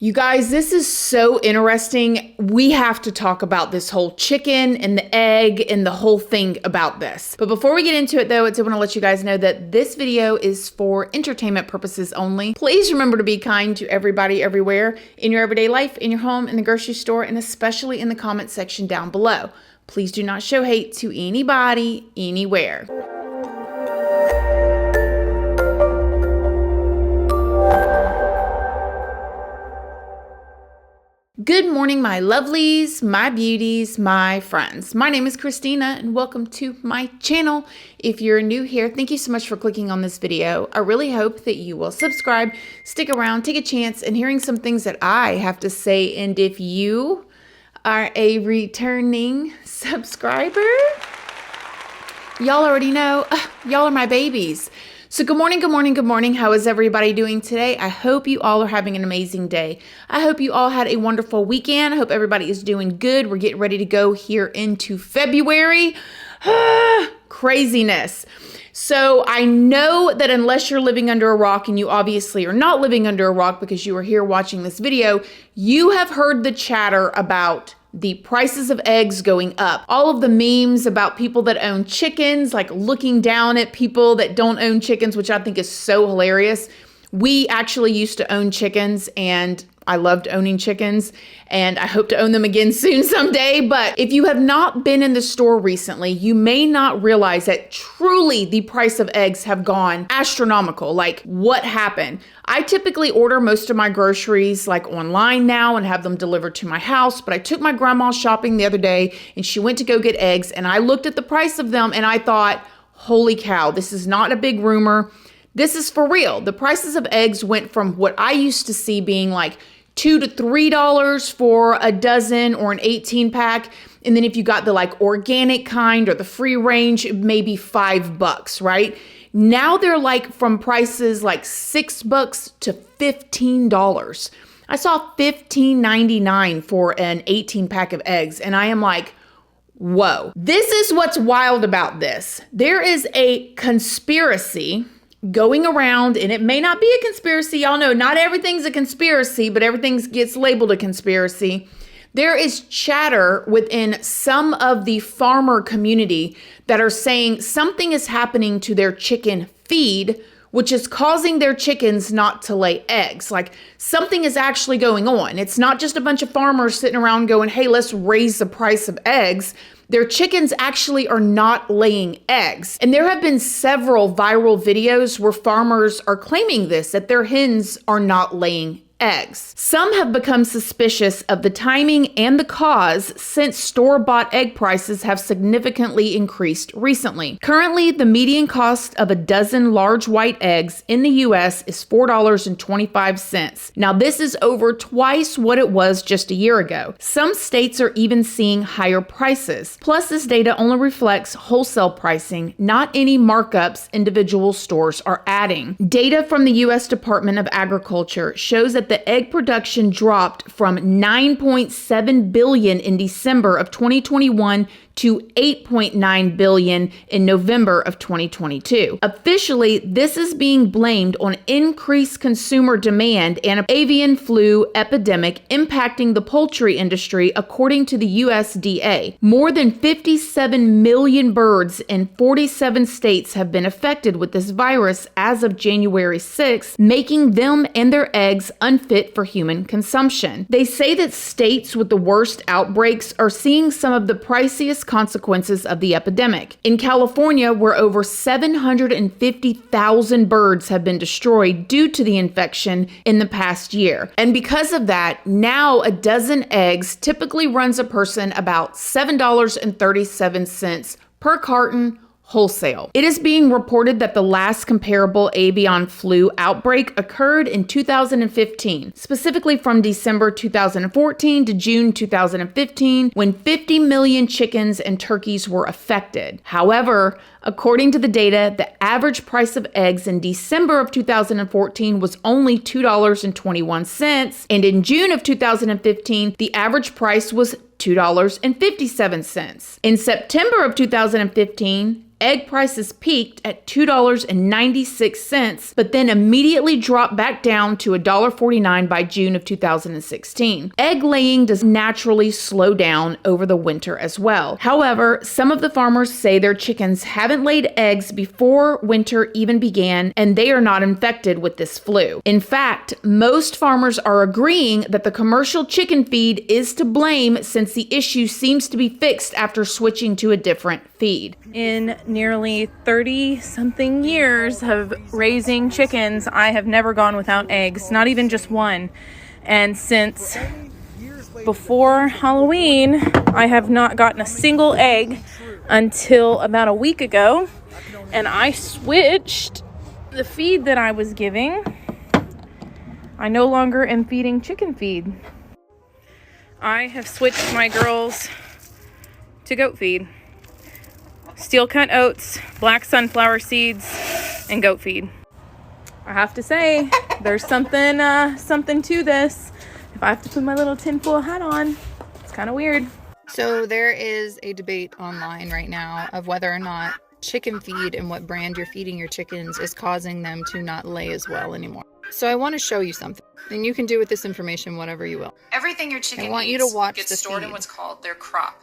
You guys, this is so interesting. We have to talk about this whole chicken and the egg and the whole thing about this. But before we get into it though, I want to let you guys know that this video is for entertainment purposes only. Please remember to be kind to everybody everywhere in your everyday life, in your home, in the grocery store, and especially in the comment section down below. Please do not show hate to anybody, anywhere. Good morning, my lovelies, my beauties, my friends. My name is Christina and welcome to my channel. If you're new here, thank you so much for clicking on this video. I really hope that you will subscribe, stick around, take a chance in hearing some things that I have to say. And if you are a returning subscriber, y'all already know, y'all are my babies. So good morning, good morning, good morning. How is everybody doing today? I hope you all are having an amazing day. I hope you all had a wonderful weekend. I hope everybody is doing good. We're getting ready to go here into February. Craziness. So I know that unless you're living under a rock, and you obviously are not living under a rock because you are here watching this video, you have heard the chatter about the prices of eggs going up. All of the memes about people that own chickens, like looking down at people that don't own chickens, which I think is so hilarious. We actually used to own chickens and I loved owning chickens and I hope to own them again soon someday. But if you have not been in the store recently, you may not realize that truly the price of eggs have gone astronomical. Like, what happened? I typically order most of my groceries like online now and have them delivered to my house. But I took my grandma shopping the other day and she went to go get eggs and I looked at the price of them and I thought, holy cow, this is not a big rumor. This is for real. The prices of eggs went from what I used to see being like $2 to $3 for a dozen or an 18 pack. And then if you got the like organic kind or the free range, maybe $5, right? Now they're like from prices like $6 to $15. I saw $15.99 for an 18 pack of eggs. And I am like, whoa. This is what's wild about this. There is a conspiracy going around, and it may not be a conspiracy. Y'all know not everything's a conspiracy, but everything gets labeled a conspiracy. There is chatter within some of the farmer community that are saying something is happening to their chicken feed, which is causing their chickens not to lay eggs. Like, something is actually going on. It's not just a bunch of farmers sitting around going, hey, let's raise the price of eggs. Their chickens actually are not laying eggs. And there have been several viral videos where farmers are claiming this, that their hens are not laying eggs. Some have become suspicious of the timing and the cause since store-bought egg prices have significantly increased recently. Currently, the median cost of a dozen large white eggs in the US is $4.25. Now, this is over twice what it was just a year ago. Some states are even seeing higher prices. Plus, this data only reflects wholesale pricing, not any markups individual stores are adding. Data from the US Department of Agriculture shows that the egg production dropped from 9.7 billion in December of 2021 to 8.9 billion in November of 2022. Officially, this is being blamed on increased consumer demand and an avian flu epidemic impacting the poultry industry, according to the USDA. More than 57 million birds in 47 states have been affected with this virus as of January 6, making them and their eggs unfit for human consumption. They say that states with the worst outbreaks are seeing some of the priciest consequences of the epidemic. In California, where over 750,000 birds have been destroyed due to the infection in the past year. And because of that, now a dozen eggs typically runs a person about $7.37 per carton wholesale. It is being reported that the last comparable avian flu outbreak occurred in 2015, specifically from December 2014 to June 2015, when 50 million chickens and turkeys were affected. However, according to the data, the average price of eggs in December of 2014 was only $2.21, and in June of 2015, the average price was $2.57. In September of 2015, egg prices peaked at $2.96, but then immediately dropped back down to $1.49 by June of 2016. Egg laying does naturally slow down over the winter as well. However, some of the farmers say their chickens haven't laid eggs before winter even began, and they are not infected with this flu. In fact, most farmers are agreeing that the commercial chicken feed is to blame, since the issue seems to be fixed after switching to a different feed. In nearly 30-something years of raising chickens, I have never gone without eggs, not even just one. And since before Halloween, I have not gotten a single egg until about a week ago, and I switched the feed that I was giving. I no longer am feeding chicken feed. I have switched my girls to goat feed. Steel cut oats, black sunflower seeds, and goat feed. I have to say, there's something to this. If I have to put my little tinfoil hat on, it's kind of weird. So there is a debate online right now of whether or not chicken feed and what brand you're feeding your chickens is causing them to not lay as well anymore. So I want to show you something, and you can do with this information whatever you will. Everything your chicken want you to eats watch gets the stored in feed. what's called their crop.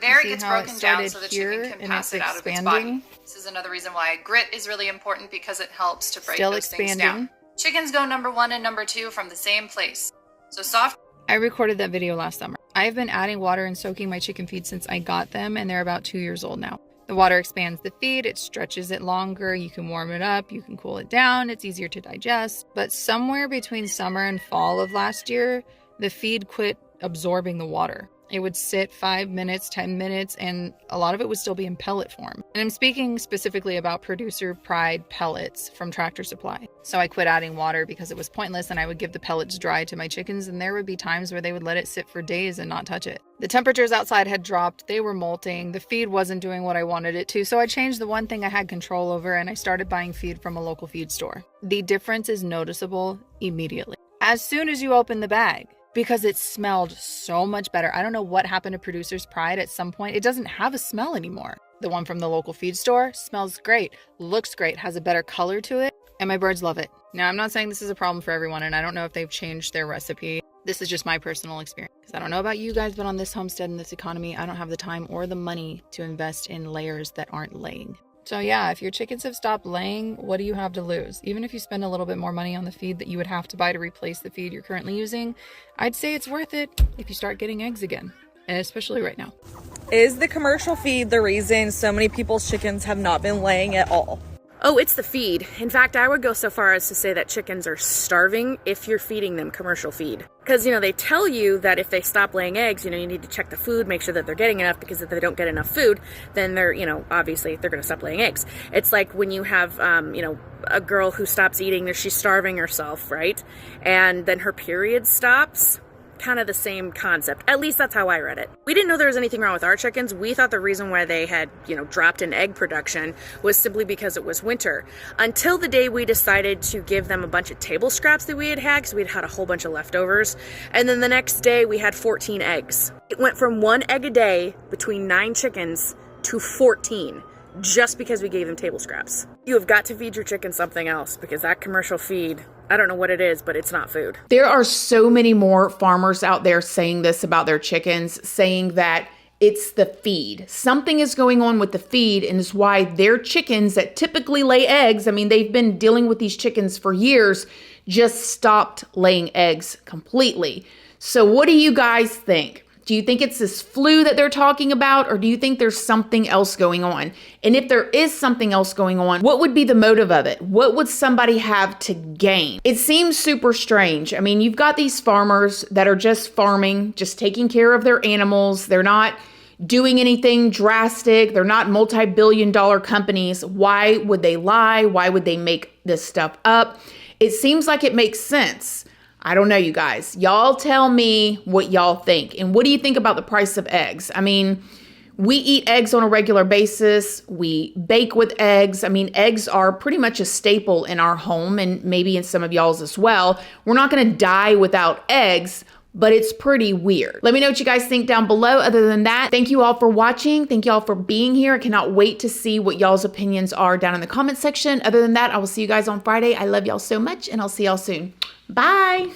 There it See gets how it broken down started so the here chicken can and pass it's it out of its expanding? body. This is another reason why grit is really important, because it helps to break Still those things expanding. down. Chickens go number 1 and number 2 from the same place. So soft. I recorded that video last summer. I've been adding water and soaking my chicken feed since I got them, and they're about 2 years old now. The water expands the feed, it stretches it longer, you can warm it up, you can cool it down, it's easier to digest. But somewhere between summer and fall of last year, the feed quit absorbing the water. It would sit 5 minutes, 10 minutes, and a lot of it would still be in pellet form. And I'm speaking specifically about Producer Pride pellets from Tractor Supply. So I quit adding water because it was pointless, and I would give the pellets dry to my chickens, and there would be times where they would let it sit for days and not touch it. The temperatures outside had dropped, they were molting, the feed wasn't doing what I wanted it to, so I changed the one thing I had control over, and I started buying feed from a local feed store. The difference is noticeable immediately. As soon as you open the bag, because it smelled so much better. I don't know what happened to Producer's Pride at some point. It doesn't have a smell anymore. The one from the local feed store smells great, looks great, has a better color to it, and my birds love it. Now, I'm not saying this is a problem for everyone, and I don't know if they've changed their recipe. This is just my personal experience. Because I don't know about you guys, but on this homestead and this economy, I don't have the time or the money to invest in layers that aren't laying. So yeah, if your chickens have stopped laying, what do you have to lose? Even if you spend a little bit more money on the feed that you would have to buy to replace the feed you're currently using, I'd say it's worth it if you start getting eggs again, and especially right now. Is the commercial feed the reason so many people's chickens have not been laying at all? Oh, it's the feed. In fact, I would go so far as to say that chickens are starving if you're feeding them commercial feed. Because, they tell you that if they stop laying eggs, you need to check the food, make sure that they're getting enough, because if they don't get enough food, then they're, obviously they're going to stop laying eggs. It's like when you have, a girl who stops eating, she's starving herself, right? And then her period stops. Kind of the same concept. At least that's how I read it. We didn't know there was anything wrong with our chickens. We thought the reason why they had, dropped in egg production was simply because it was winter. Until the day we decided to give them a bunch of table scraps that we had because we'd had a whole bunch of leftovers. And then the next day we had 14 eggs. It went from 1 egg a day between 9 chickens to 14. Just because we gave them table scraps. You have got to feed your chickens something else, because that commercial feed, I don't know what it is, but it's not food. There are so many more farmers out there saying this about their chickens, saying that it's the feed. Something is going on with the feed, and is why their chickens that typically lay eggs, they've been dealing with these chickens for years, just stopped laying eggs completely. So what do you guys think? Do you think it's this flu that they're talking about, or do you think there's something else going on? And if there is something else going on, what would be the motive of it? What would somebody have to gain? It seems super strange. You've got these farmers that are just farming, just taking care of their animals. They're not doing anything drastic. They're not multi-billion-dollar companies. Why would they lie? Why would they make this stuff up? It seems like it makes sense. I don't know, you guys. Y'all tell me what y'all think. And what do you think about the price of eggs? We eat eggs on a regular basis. We bake with eggs. Eggs are pretty much a staple in our home, and maybe in some of y'all's as well. We're not going to die without eggs, but it's pretty weird. Let me know what you guys think down below. Other than that, thank you all for watching. Thank you all for being here. I cannot wait to see what y'all's opinions are down in the comment section. Other than that, I will see you guys on Friday. I love y'all so much, and I'll see y'all soon. Bye.